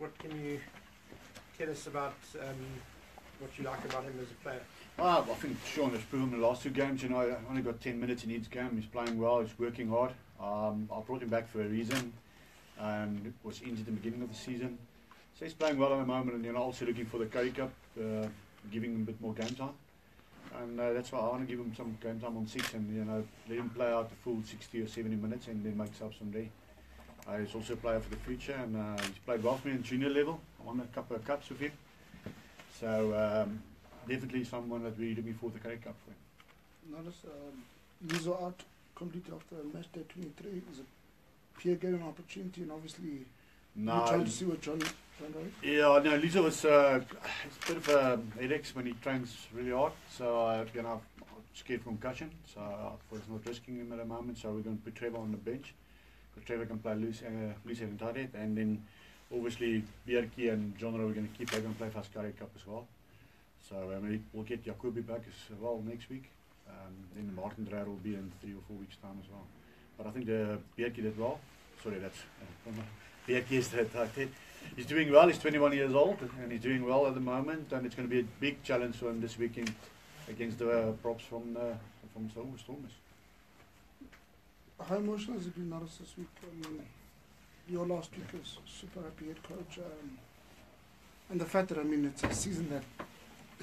what can you tell us about what you like about him as a player? I think Sean has proven the last 2 games. I only got 10 minutes in each game. He's playing well. He's working hard. I brought him back for a reason, and was injured at the beginning of the season. So he's playing well at the moment, and also looking for the Currie Cup, giving him a bit more game time. And that's why I want to give him some game time on 6 and let him play out the full 60 or 70 minutes and then make subs from there. He's also a player for the future, and he's played well for me in junior level. I won a couple of cups with him. So definitely someone that we're looking forward to the Currie Cup for. Notice Lizo out completely after match day 23. Is it Pierre getting an opportunity, and obviously you're trying to see what John does? Yeah, no, Lizo was it's a bit of a headache when he trains really hard. So I'm scared from concussion, so I was not risking him at the moment. So we're going to put Trevor on the bench, because Trevor can play loose and tight head, and then obviously Biertjie and John are going to keep. They're going to play for us Currie Cup as well. So we'll get Jacobi back as well next week. Then Martin Dreyer will be in 3 or 4 weeks' time as well. But I think the Biertjie did well. Sorry, that's Biertjie is that tight head. He's doing well. He's 21 years old, and he's doing well at the moment. And it's going to be a big challenge for him this weekend against the props from Stormers. How emotional has it been, Nollis, this week? Your last week as Super Rugby head coach, and the fact that it's a season that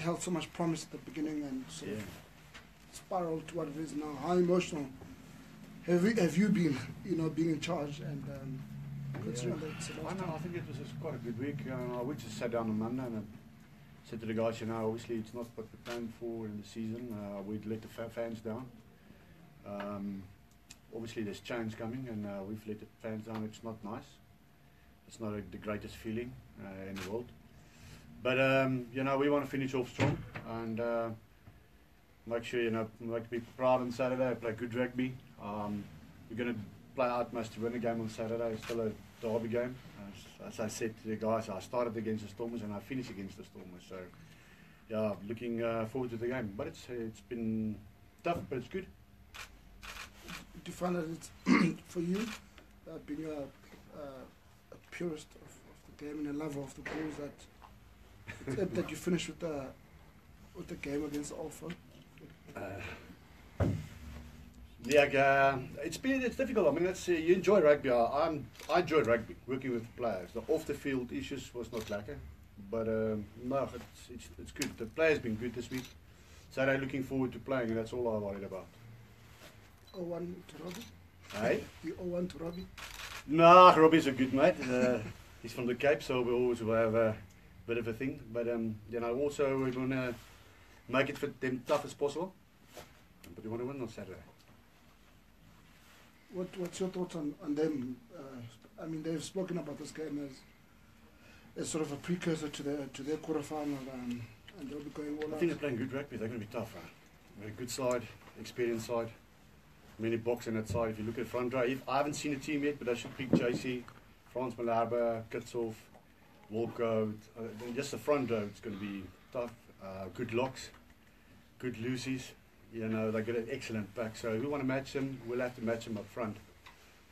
held so much promise at the beginning and sort of spiraled to what it is now. How emotional have you been, being in charge and considering that? I think it was quite a good week. We just sat down on Monday and I said to the guys, obviously it's not what we planned for in the season. We'd let the fans down. Obviously there's change coming, and we've let the fans down. It's not nice. It's not the greatest feeling in the world. But we want to finish off strong and make sure make people proud on Saturday. Play good rugby. We're going to play our utmost to win the game on Saturday. It's still a derby game. As I said to the guys, I started against the Stormers and I finished against the Stormers. So yeah, looking forward to the game. But it's been tough, but it's good. Do you find that it's for you, being a purist of the game and a lover of the Bulls, that you finish with the game against Alpha? It's difficult. You enjoy rugby. I enjoy rugby, working with players. The off the field issues was not lacking, but no, it's good. The players been good this week, so they're looking forward to playing, and that's all I'm worried about. 0-1 to Robbie? Hey? You 0-1 to Robbie? No, Robbie's a good mate. He's from the Cape, so we always will have a bit of a thing. But also we're going to make it for them tough as possible. But we want to win on Saturday. What's your thoughts on them? They've spoken about this game as sort of a precursor to their quarterfinal, and they'll be going all out. I think they're playing good rugby. They're going to be tough. They're a good side, experienced side. Many box on that side. If you look at front row, I haven't seen the team yet, but I should pick JC, Frans Malherbe, Kitshoff, Wolko. Just the front row, it's going to be tough. Good locks, good loosies. They get an excellent pack. So if we want to match them, we'll have to match them up front.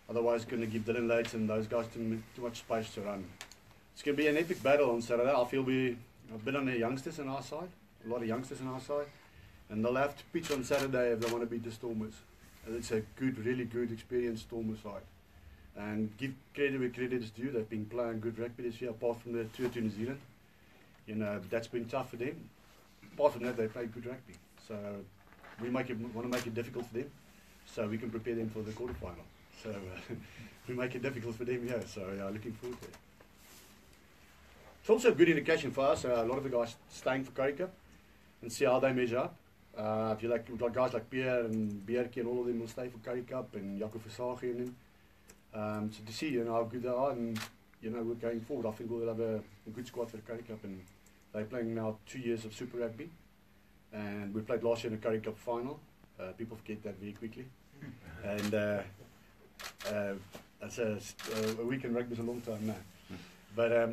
Otherwise, it's going to give Dylan Lates and those guys too much space to run. It's going to be an epic battle on Saturday. I feel we're a bit on the youngsters on our side, a lot of youngsters on our side, and they'll have to pitch on Saturday if they want to beat the Stormers. And it's a good, really good, experienced Stormers side. And give credit where credit is due. They've been playing good rugby this year, apart from the tour to New Zealand. That's been tough for them. Apart from that, they play good rugby. So we want to make it difficult for them, so we can prepare them for the quarterfinal. So we make it difficult for them, yeah. So looking forward to it. It's also a good indication for us. A lot of the guys staying for Currie Cup and see how they measure up. If you like guys like Pierre and Biertjie and all of them will stay for Currie Cup, and Jaco Versage and them. So to see how good they are, and we're going forward. I think we'll have a good squad for the Currie Cup, and they're playing now 2 years of Super Rugby, and we played last year in the Currie Cup final. People forget that very quickly, and that's a week in rugby is a long time now. But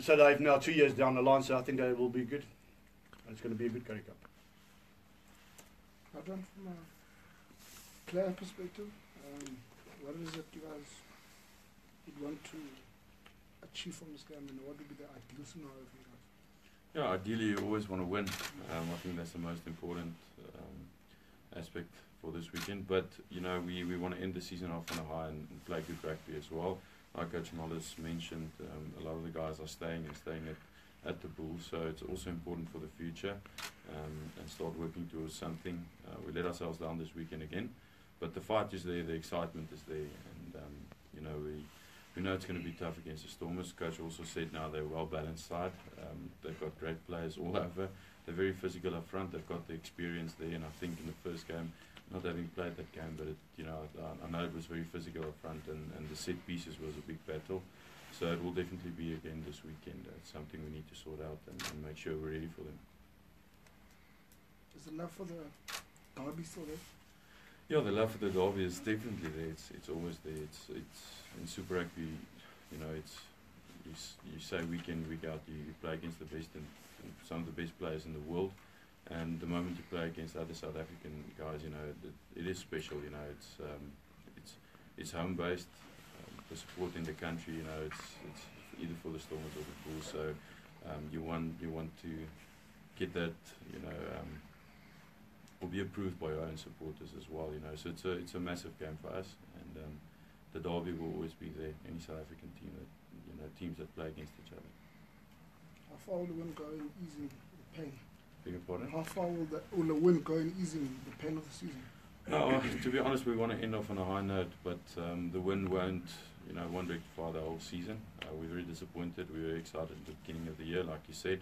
so they've now 2 years down the line, so I think they will be good. It's going to be a good Currie Cup. Adriaan, from a player perspective, what is it you guys would want to achieve from this game, and what would be the ideal scenario for you guys? Yeah, ideally you always want to win. I think that's the most important aspect for this weekend. But you know, we want to end the season off on a high and play good rugby as well. Like Coach Nollis mentioned, a lot of the guys are staying at the Bulls, so it's also important for the future and start working towards something. We let ourselves down this weekend again, but the fight is there, the excitement is there, and you know, we know it's going to be tough against the Stormers. Coach also said now they're a well-balanced side. They've got great players all over. They're very physical up front. They've got the experience there, and I think in the first game, not having played that game, but I know it was very physical up front, and the set pieces was a big battle. So it will definitely be again this weekend. It's something we need to sort out and make sure we're ready for them. Is the love for the derby still there? Yeah, the love for the derby is definitely there. It's always there. It's in Super Rugby, you know, you say week in, week out, you play against the best and some of the best players in the world. And the moment you play against other South African guys, you know, it is special. You know, it's home based. The support in the country, you know, it's either for the Stormers or the Bulls. So you want to get that, you know, or be approved by your own supporters as well. You know, so it's a massive game for us, and the derby will always be there. Any South African team that, you know, teams that play against each other. How far will the win go in easing the pain? Beg your pardon? How far will the win go in easing the pain of the season? No, to be honest, we want to end off on a high note, but the win won't rectify the whole season. We're very disappointed. We were excited at the beginning of the year, like you said.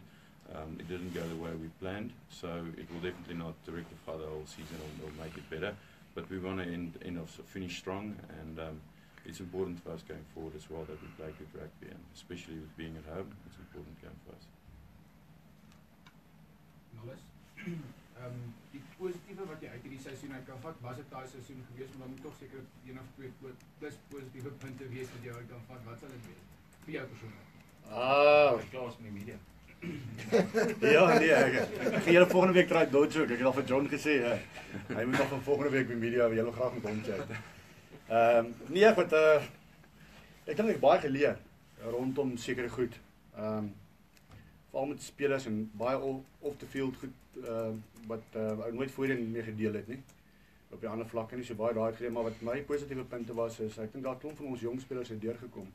It didn't go the way we planned, so it will definitely not rectify the whole season or make it better. But we want to finish strong, and it's important for us going forward as well that we play good rugby, and especially with being at home, it's an important game for us. Nollis, die positiewe wat jy uit hierdie seisoen uit kan vat, was dit daai seisoen gewees, maar dan moet tog seker een of twee plus positiewe punte wees wat jy uit kan vat. Wat sal dit wees vir jou persoonlik? Klaas met die media. Ja, nee, ek gaan julle volgende week try dojo. Ek het al vir John gesê, hy moet nog van volgende week met media, julle graag met hom chat. Nee, wat ek dink ek baie geleer rondom sekere goed. Veral met spelers en baie off the field goed wat ek nooit voorheen mee gedeel het nie. Op die ander vlakke nie so baie daai geleer, maar wat my positiewe punte was is ek dink daar klomp van ons jong spelers het deurgekom.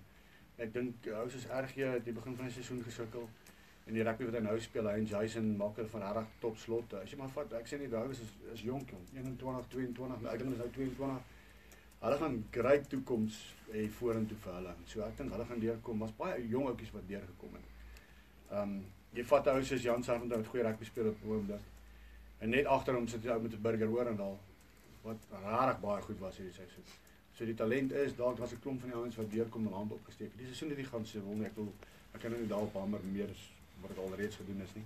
Ek dink ou soos RG het die begin van die seisoen gesukkel. En die rugby wat hy nou speel, hy en Jason maak er van regtig top slotte. As jy maar vat, ek sê nie daai is jonk jong, 21, 22, ek dink is nou 22. Hulle gaan great toekoms hê vorentoe vir hulle. So ek dink hulle gaan deurkom. Was baie jong ouetjies wat deurgekom het. Jy vat ou soos Jan Sargent wat goeie rugby speel op oomblik. En net agter hom sit jy ou met 'n burger Orendal wat regtig baie goed was hierdie seisoen. So die talent is, daar was 'n klomp van die ouens wat deurkom en hand opgesteek. Die seisoen het nie gaan se wil nie. Ek kan nou nie daarop hamer meer wat ek alreeds gedoen is nie.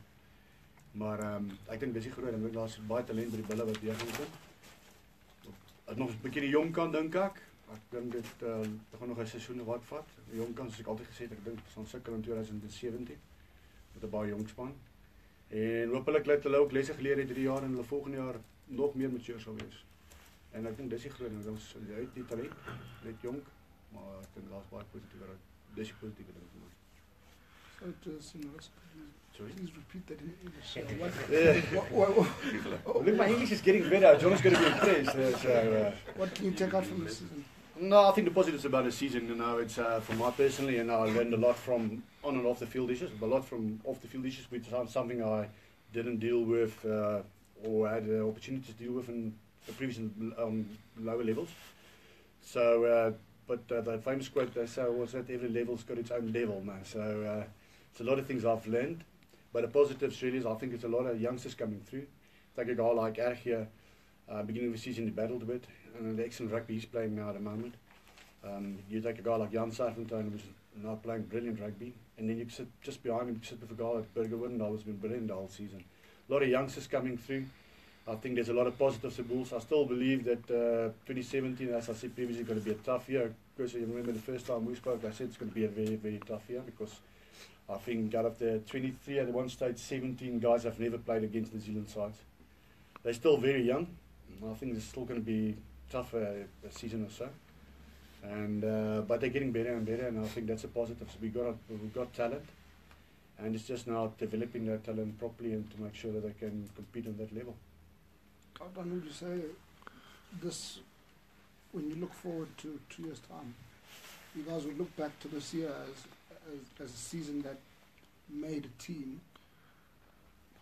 Maar ek dink dis die groot ding, daar's baie talent by die bulle wat deurgekom het. Ek nog 'n bietjie die jong kant dink ek. Ek dink dit gaan nog 'n seisoen wat vat. Die jong kant soos ek altyd gesê het, ek dink ons gaan sukkel in 2017 met 'n baie jong span. En hopelik laat hulle ook lesse geleer het hierdie jaar en hulle volgende jaar nog meer mature sal wees. En ek dink dis die groot ding, ons uit die talent, net jonk, maar ek dink daar's baie positiewe dis die positiewe ding vir my. Please repeat that in English. Look, my English is getting better. John's going to be impressed. What can you take out from this season? No, I think the positives about the season, it's for my personally, I learned a lot from on and off the field issues, but a lot from off the field issues, which is something I didn't deal with or had the opportunity to deal with in the previous lower levels. So, but that famous quote they say was that every level's got its own level, man. So it's a lot of things I've learned, but the positives really is I think it's a lot of youngsters coming through. Take a guy like Ergia, beginning of the season he battled a bit, and the excellent rugby he's playing now at the moment. You take a guy like Jan Sargentijn who's now playing brilliant rugby, and then you sit just behind him, you sit with a guy like Burger Windal who's been brilliant the whole season. A lot of youngsters coming through. I think there's a lot of positives to Bulls. I still believe that 2017, as I said previously, is going to be a tough year. Because you remember the first time we spoke, I said it's going to be a very, very tough year because I think out of the 23 at one stage, 17 guys have never played against New Zealand sides. They're still very young. I think it's still going to be tough a season or so. And but they're getting better and better, and I think that's a positive. So we've got talent, and it's just now developing that talent properly and to make sure that they can compete on that level. I don't know, would you say this, when you look forward to 2 years' time, you guys would look back to this year as a season that made a team,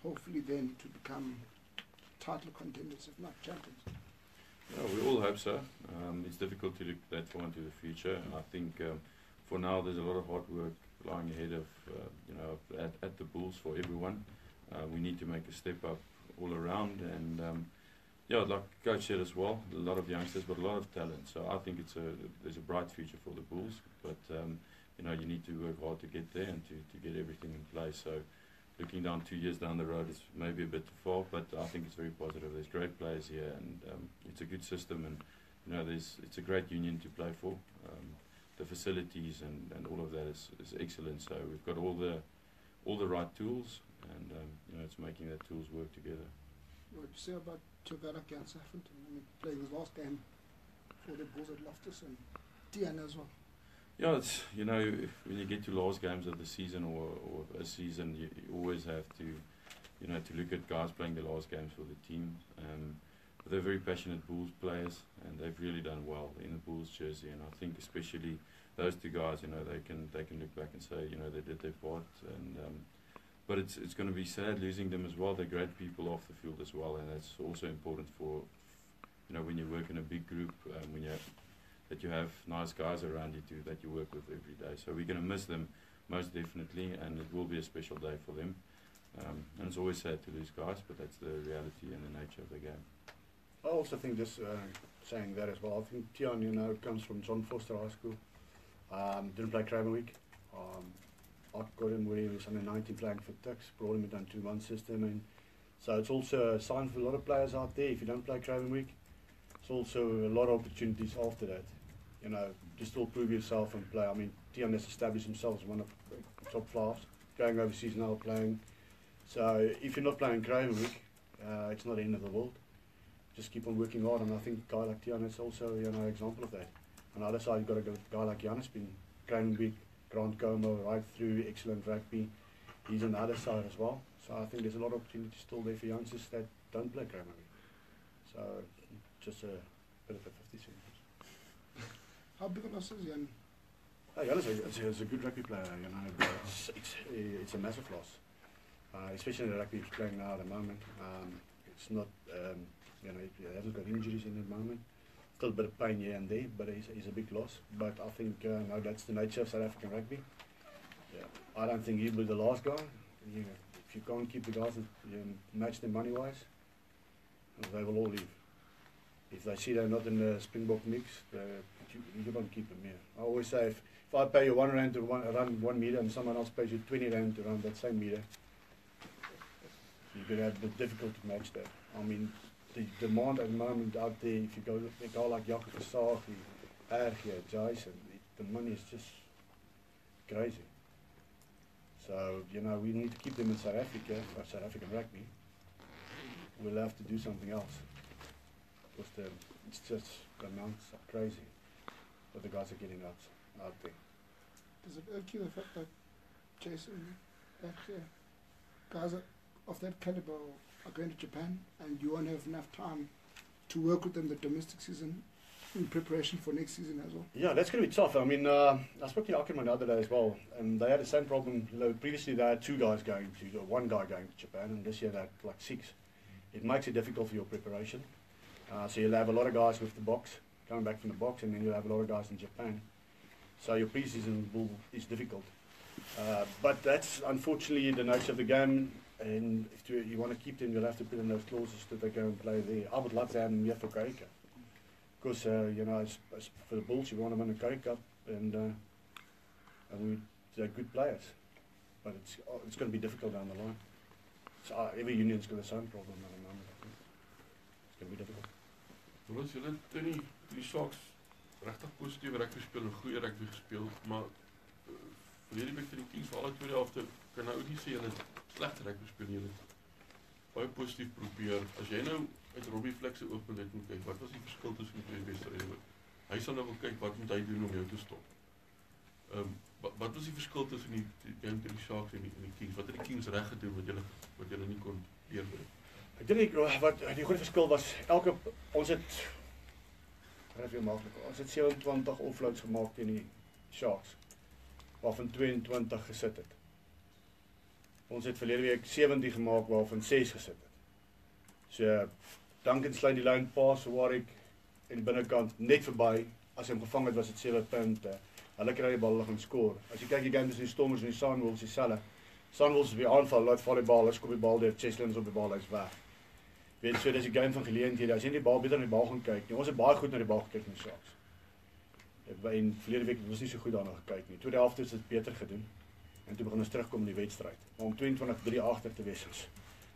hopefully then to become title contenders, if not champions? Yeah, we all hope so. It's difficult to look that far into the future. I think for now there's a lot of hard work lying ahead of at the Bulls for everyone. We need to make a step up all around, and like Coach said as well, a lot of youngsters but a lot of talent. So I think there's a bright future for the Bulls, but you need to work hard to get there and to get everything in place. So looking down 2 years down the road is maybe a bit too far, but I think it's very positive. There's great players here, and it's a good system, and it's a great union to play for. The facilities and all of that is excellent. So we've got all the right tools, and it's making the tools work together. What would you say about Chogalak and Saffinton? I mean, playing his last game for the Bulls at Loftus and Tian as well. Yeah, it's when you get to last games of the season or a season, you always have to to look at guys playing the last games for the team. But they're very passionate Bulls players, and they've really done well in the Bulls jersey. And I think especially those two guys, they can look back and say they did their part. And but it's going to be sad losing them as well. They're great people off the field as well, and that's also important for when you work in a big group, that you have nice guys around you that you work with every day. So we're going to miss them most definitely, and it will be a special day for them. And it's always sad to lose guys, but that's the reality and the nature of the game. I also think just saying that as well, I think Tian, comes from John Foster High School. Didn't play Craven Week. I got him when he was under 19 playing for Tuks, brought him into one system, and so it's also a sign for a lot of players out there. If you don't play Craven Week, it's also a lot of opportunities after that. Just still prove yourself and play. I mean, Tian has established himself as one of the top fives, going overseas now playing. So if you're not playing Craven Week, it's not the end of the world. Just keep on working hard, and I think a guy like Tian is also an example of that. On the other side, you've got a guy like Jan, has been Craven Week, Grand Como, right through, excellent rugby. He's on the other side as well. So I think there's a lot of opportunities still there for youngsters that don't play Craven Week. So just a bit of a 50-cent. How big a loss is Jan? Jan is a good rugby player, but it's a massive loss. Especially the rugby he's playing now at the moment. It's not, he hasn't got injuries in the moment. Still a bit of pain here and there, but he's a big loss. But I think that's the nature of South African rugby. Yeah. I don't think he'll be the last guy. If you can't keep the guys and match them money-wise, they will all leave. If they see they're not in the Springbok mix, you don't keep them here. I always say, if I pay you R1 to run 1 meter and someone else pays you R20 to run that same meter, you're going to have a bit difficult to match that. I mean, the demand at the moment out there, if you go a guy like Jacob Versace, Ergia, Jason, the money is just crazy. So, we need to keep them in South Africa, or South African rugby. We'll have to do something else. Because it's just, the amounts are crazy what the guys are getting out there. Does it irk you the fact that Jason, guys of that caliber are going to Japan, and you won't have enough time to work with them the domestic season in preparation for next season as well? Yeah, that's going to be tough. I mean, I spoke to Ackerman the other day as well, and they had the same problem. Previously they had one guy going to Japan, and this year they had like 6. It makes it difficult for your preparation. So you'll have a lot of guys with the box, coming back from the box, and then you'll have a lot of guys in Japan. So your pre-season is difficult. But that's unfortunately the nature of the game, and if you want to keep them, you'll have to put in those clauses that they go and play there. I would love to have them here for Currie Cup. Because, as for the Bulls, you want them in the Currie Cup, and they're good players. But it's going to be difficult down the line. So every union's got the same problem at the moment, I think. It's going to be difficult. Nollis, julle het die Sharks regtig positiewe rugby gespeel en goeie rugby gespeel, maar verlede week vir die Kings vir alle tweede helfte kan nou ook nie sê julle slegte rugby gespeel nie. Julle het baie positief probeer. As jy nou uit Robbie Flex se oogpunt uit moet kyk, wat was die verskil tussen die twee wedstryde? Hy sal nou wil kyk wat moet hy doen om jou te stop. Wat was die verskil tussen die game teen die Sharks en die Kings? Wat het die Kings reg gedoen wat julle nie kon deurbreek? Ek dink wat die groot verskil was, ons het regtig maklik. Ons het 27 offloads gemaak teen die Sharks, waarvan 22 gesit het. Ons het verlede week 70 gemaak, waarvan 6 gesit het. So, Duncan sluit die lyn pass, Warwick in die binnekant net verby. As hy hom gevang het, was dit 7 punte. Hulle kry die bal, hulle gaan skoor. As jy kyk die game tussen die Stormers en die Sunwolves, dieselfde. Sunwolves weer aanval, laat val die bal, hulle skop die bal deur, Cheslin is op die bal, hy's weg. Weet so, dis 'n game van geleenthede. As jy nie die bal beter na die bal gaan kyk nie. Ons het baie goed na die bal gekyk in die Sharks. En verlede week was nie so goed daarna gekyk nie. Tweede helfte het dit beter gedoen. En toe begin ons terugkom in die wedstryd. Maar om 22-3 agter te wees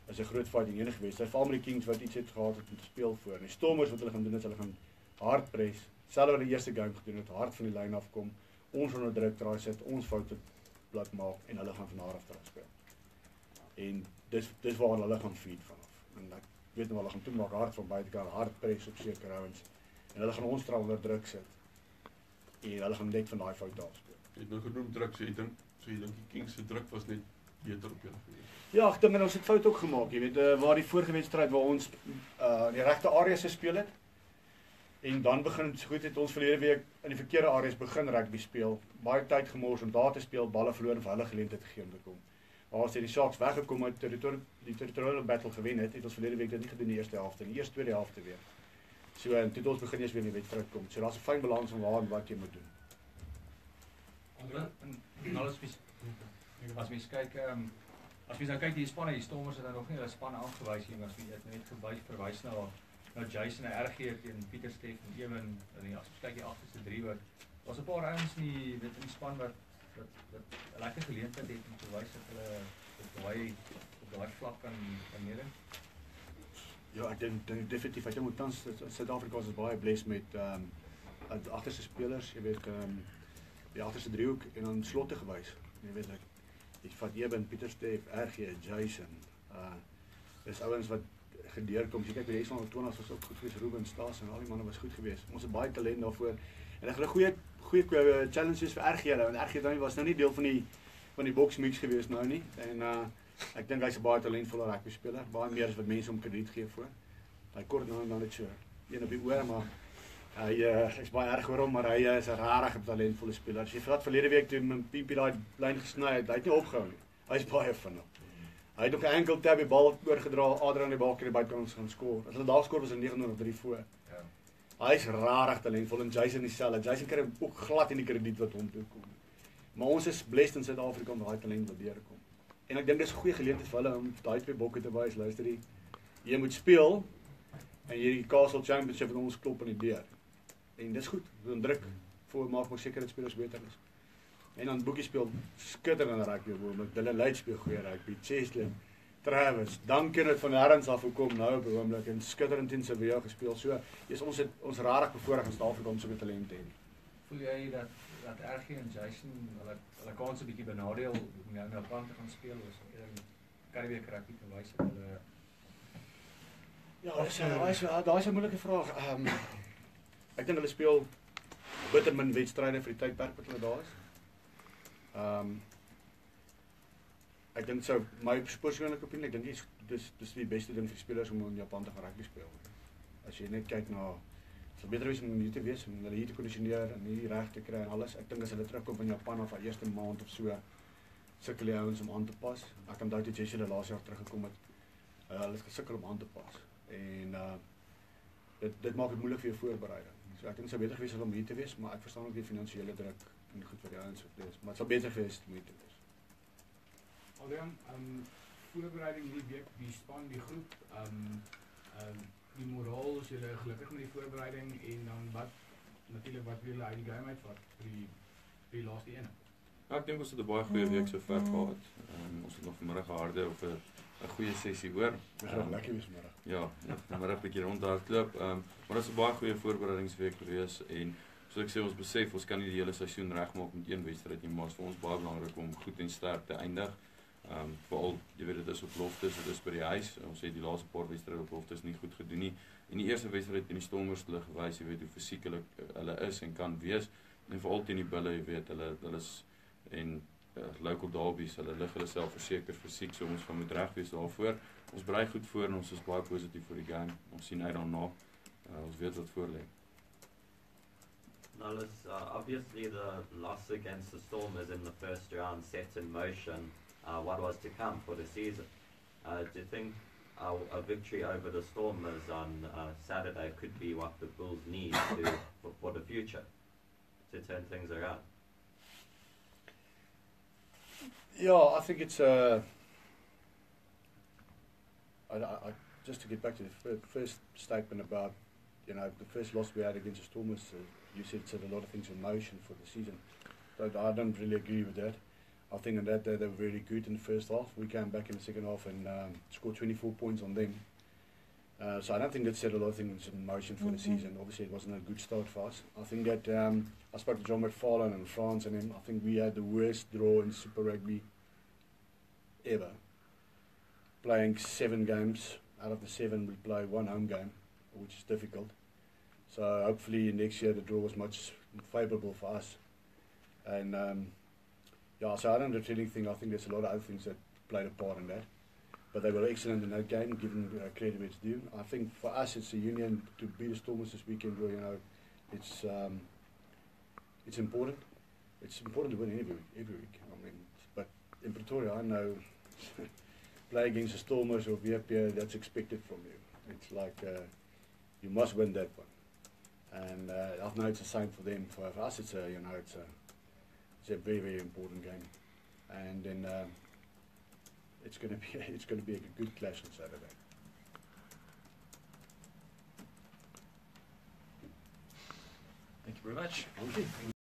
is 'n groot fighting enige geweest. Hy val met die Kings wat iets het gehad het om te speel voor. En die Stormers wat hulle gaan doen is hulle gaan hard press. Selfs wat die eerste game gedoen het, hard van die lyn afkom. Ons onder druk draai sit, ons foute plat maak en hulle gaan van daar af terug speel. En dis waar hulle gaan feed vanaf. En ek weet nou hulle gaan toe maak hard van buitekant, hard press op sekere ouens. En hulle gaan ons onder druk sit. En hulle gaan net van daai foute af speel. Jy het nou genoem druk, so jy dink die Kings se druk was net beter op julle gewees. Ja, ek dink ons het fout ook gemaak, jy weet, waar die vorige wedstryd waar ons in die regte areas gespeel het. En dan begin goed het ons verlede week in die verkeerde areas begin rugby speel. Baie tyd gemors om daar te speel, balle verloor en vir hulle geleentheid gegee om te kom. Maar as die Sharks weggekom uit die territorial battle gewen het ons verlede week dit nie gedoen in die eerste helfte nie, eers tweede helfte weer. So en toe ons begin eers weer in die wedstryd kom. So daar's 'n fyn balans van waar en wat jy moet doen. Nollis as mens kyk, as mens nou kyk die spanne, die Stormers het nog nie hulle span aangewys nie, maar as jy net verwys na Jason en RG teen Pieter Steff en Ewen en as jy kyk die agterste drie wat was 'n paar ouens in die span wat 'n lekker geleentheid het om te wys dat hulle op daai vlak kan meeding. Ja, ek dink definitief, ek dink tans Suid-Afrika is baie blessed met agterste spelers, jy weet, die agterste driehoek en dan slotte gewys. Jy weet ek vat Eben, Pieter Steff, RG, Jason. Dis ouens wat gedeurkom. Jy kyk by die S20 was ook goed geweest, Ruben Staes en al die manne was goed geweest. Ons het baie talent daarvoor. En ek het 'n goeie challenges vir RG hulle, want RG was nou nie deel van die boksmix geweest nou nie. En ek dink hy's 'n baie talentvolle rugby speler, baie meer as wat mense hom krediet gee voor. Hy kort nou en dan net so een op die oor, maar hy's baie erg oor hom, maar hy is 'n regtig talentvolle speler. As jy vat verlede week toe met Pimpie daai lyn gesny het, hy het nie opgehou nie. Hy's baie vinnig. Hy het op 'n enkel tab die bal oorgedra, Adriaan die bal kry by buitekant gaan skoor. As hulle daar skoor was hulle 29-3 voor. Ja. Hy's regtig talentvol en Jason dieselfde. Jason kry ook glad in die krediet wat hom toe kom. Maar ons is blessed in Suid-Afrika om daai talent wat deurkom. En ek dink dis 'n goeie geleentheid vir hulle om daai twee bokke te wys. Luister jy moet speel en hierdie Castle Championship wat ons klop aan die deur. En dis goed, we doen druk voor maak maar seker dat spelers beter is. En dan Boekie speel skitterende rugby oomblik. Dylan Leit speel goeie rugby. Cheslin, Travis, Duncan het van herrens af gekom nou op 'n oomblik en skitterend in Sevilla gespeel. So, ons rarig bevoorreg in Suid-Afrika om so 'n talent te hê. Voel jy dat RG en Jason hulle kans 'n bietjie benadeel om nou Japan te gaan speel of so eerder Karibiese rugby te wys dat hulle Ja, daai is 'n moeilike vraag. Ek dink hulle speel bitter min wedstryde vir die tydperk wat hulle daar is. Ek dink sou my persoonlike opinie, ek dink dis die beste ding vir spelers om in Japan te gaan rugby speel. As jy net kyk na sal beter wees om hier te wees, om hulle hier te kondisioneer en hier reg te kry en alles. Ek dink as hulle terugkom van Japan of die eerste maand of so, sukkel die ouens om aan te pas. Ek kan onthou toe Jesse die laaste jaar teruggekom het, hulle het gesukkel om aan te pas. En dit maak dit moeilik vir jou voorbereiding. So ek dink dit sou beter gewees het om hier te wees, maar ek verstaan ook die finansiële druk en goed vir die ouens wat is. Maar dit sal beter gewees het om hier te wees. Adriaan, voorbereiding die week, die span, die groep, die moraal, is julle gelukkig met die voorbereiding en dan wat wil julle uit die game uitvat vir die laaste ene? Ja, ek dink ons het 'n baie goeie week sover gehad. Ons het nog vanmiddag geharde oor 'n goeie sessie hoor. Dit gaan lekker wees vanmiddag. Ja, vanmiddag 'n bietjie rondhardloop. Maar dit is 'n baie goeie voorbereidingsweek gewees en soos ek sê, ons besef ons kan nie die hele seisoen regmaak met een wedstryd nie, maar dit is vir ons baie belangrik om goed en sterk te eindig. Veral, jy weet, dit is op beloftes, dit is by die huis. Ons het die laaste paar wedstryde op beloftes nie goed gedoen nie. En die eerste wedstryd teen die Stormers hulle gewys, jy weet hoe fisiek hulle is en kan wees. En veral teen die Bulle, jy weet, hulle is en local derbies, hulle lig hulle self verseker fisiek, so ons gaan moet reg wees daarvoor. Ons berei goed voor en ons is baie positief vir die game. Ons sien uit daarna. Ons weet wat voor lê. Nollis, obviously the loss against the Stormers in the first round set in motion what was to come for the season. Do you think a victory over the Stormers on Saturday could be what the Bulls need for the future to turn things around? Yeah, I think it's just to get back to the first statement about, you know, the first loss we had against the Stormers, you said a lot of things in motion for the season. But I don't really agree with that. I think in that they were very good in the first half. We came back in the second half and scored 24 points on them. So I don't think that set a lot of things in motion for the season. Obviously, it wasn't a good start for us. I think that I spoke to John McFarlane and France and him. I think we had the worst draw in Super Rugby ever. Playing 7 games. Out of the 7, we play 1 home game, which is difficult. So hopefully next year the draw was much favourable for us. And yeah, so I don't really think, I think there's a lot of other things that played a part in that. But they were excellent in that game, given credit where it's due. I think for us, it's a union to beat the Stormers this weekend. Where, you know, it's important. It's important to win every week. I mean, but in Pretoria, I know play against the Stormers or VFP, that's expected from you. It's like you must win that one. And I know it's the same for them. For us, it's a, you know, it's a very, very important game. And then it's going to be a good clash on Saturday. Thank you very much. Thank you.